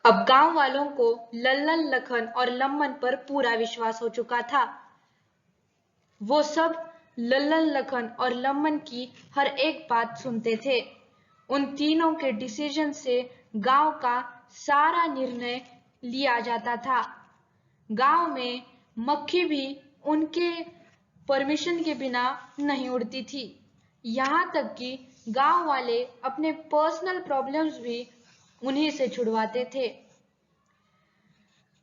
अब गांव वालों को लल्लन, लखन और लम्मन पर पूरा विश्वास हो चुका था। वो सब लल्लन, लखन और लम्मन की हर एक बात सुनते थे। उन तीनों के डिसीजन से गांव का सारा निर्णय लिया जाता था। गांव में मक्खी भी उनके परमिशन के बिना नहीं उड़ती थी। यहाँ तक कि गांव वाले अपने पर्सनल प्रॉब्लम्स भी उन्हीं से छुड़वाते थे।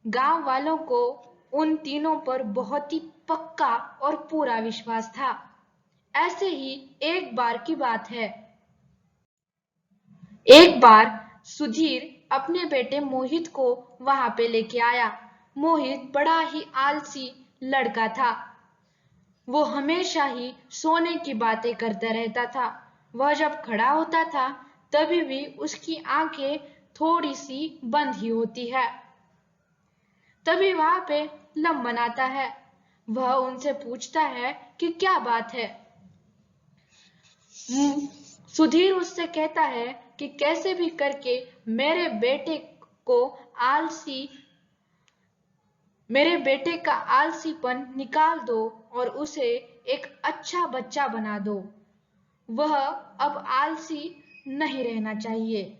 गांव वालों को उन तीनों पर बहुत ही पक्का और पूरा विश्वास था। ऐसे ही एक बार की बात है। एक बार सुधीर अपने बेटे मोहित को वहां पे लेके आया। मोहित बड़ा ही आलसी लड़का था। वो हमेशा ही सोने की बातें करता रहता था। वह जब खड़ा होता था तभी भी उसकी आंखें थोड़ी सी बंद ही होती है। तभी वहां पे लम्बन आता है। वह उनसे पूछता है कि क्या बात है। सुधीर उससे कहता है कि कैसे भी करके मेरे बेटे का आलसीपन निकाल दो और उसे एक अच्छा बच्चा बना दो। वह अब आलसी नहीं रहना चाहिए।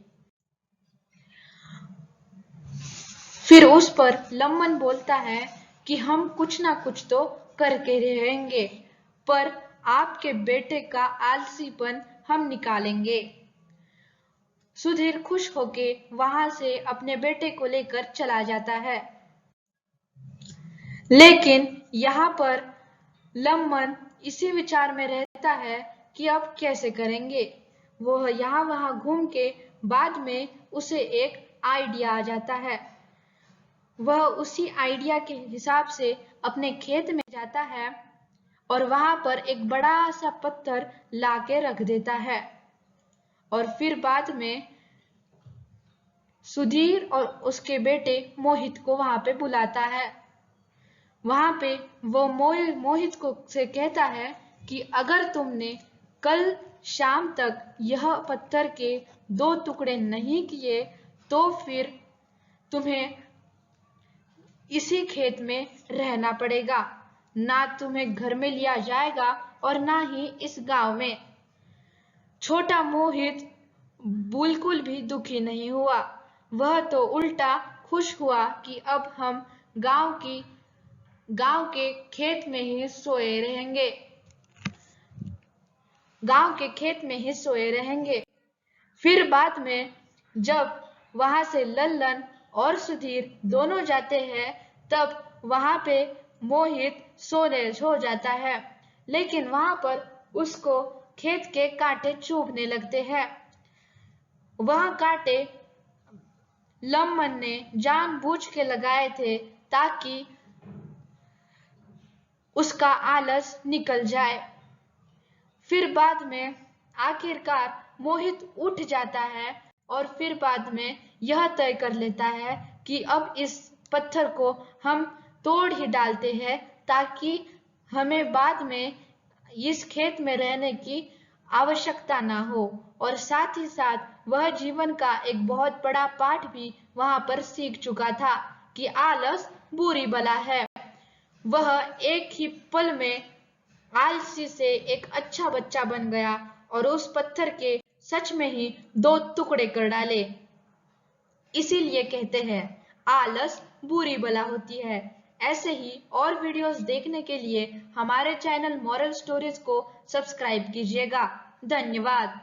फिर उस पर लम्बन बोलता है कि हम कुछ ना कुछ तो करके रहेंगे, पर आपके बेटे का आलसीपन हम निकालेंगे। सुधीर खुश होके वहां से अपने बेटे को लेकर चला जाता है। लेकिन यहाँ पर लम्बन इसी विचार में रहता है कि अब कैसे करेंगे। वह यहाँ वहां घूम के बाद में उसे एक आइडिया आ जाता है। वह उसी आइडिया के हिसाब से अपने खेत में जाता है और वहां पर एक बड़ा सा पत्थर लाके रख देता है। और फिर बाद में सुधीर और उसके बेटे मोहित को वहां पे बुलाता है। वहां पे वो मोहित को से कहता है कि अगर तुमने कल शाम तक यह पत्थर के 2 टुकड़े नहीं किए तो फिर तुम्हें इसी खेत में रहना पड़ेगा। ना तुम्हें घर में लिया जाएगा और ना ही इस गांव में। छोटा मोहित बिल्कुल भी दुखी नहीं हुआ। वह तो उल्टा खुश हुआ कि अब हम गांव के खेत में ही सोए रहेंगे। फिर बाद में जब वहां से लल्लन और सुधीर दोनों जाते हैं तब वहां पे मोहित सोने हो जाता है। लेकिन वहां पर उसको खेत के कांटे चुभने लगते हैं। वह कांटे लम्बन ने जानबूझ के लगाए थे ताकि उसका आलस निकल जाए। फिर बाद में आखिरकार मोहित उठ जाता है और फिर बाद में यह तय कर लेता है कि अब इस पत्थर को हम तोड़ ही डालते हैं ताकि हमें बाद में इस खेत में रहने की आवश्यकता ना हो। और साथ ही साथ वह जीवन का एक बहुत बड़ा पाठ भी वहां पर सीख चुका था कि आलस बुरी बला है। वह एक ही पल में आलसी से एक अच्छा बच्चा बन गया और उस पत्थर के सच में ही 2 टुकड़े कर डाले। इसीलिए कहते हैं आलस बुरी बला होती है। ऐसे ही और वीडियोस देखने के लिए हमारे चैनल मॉरल स्टोरीज को सब्सक्राइब कीजिएगा। धन्यवाद।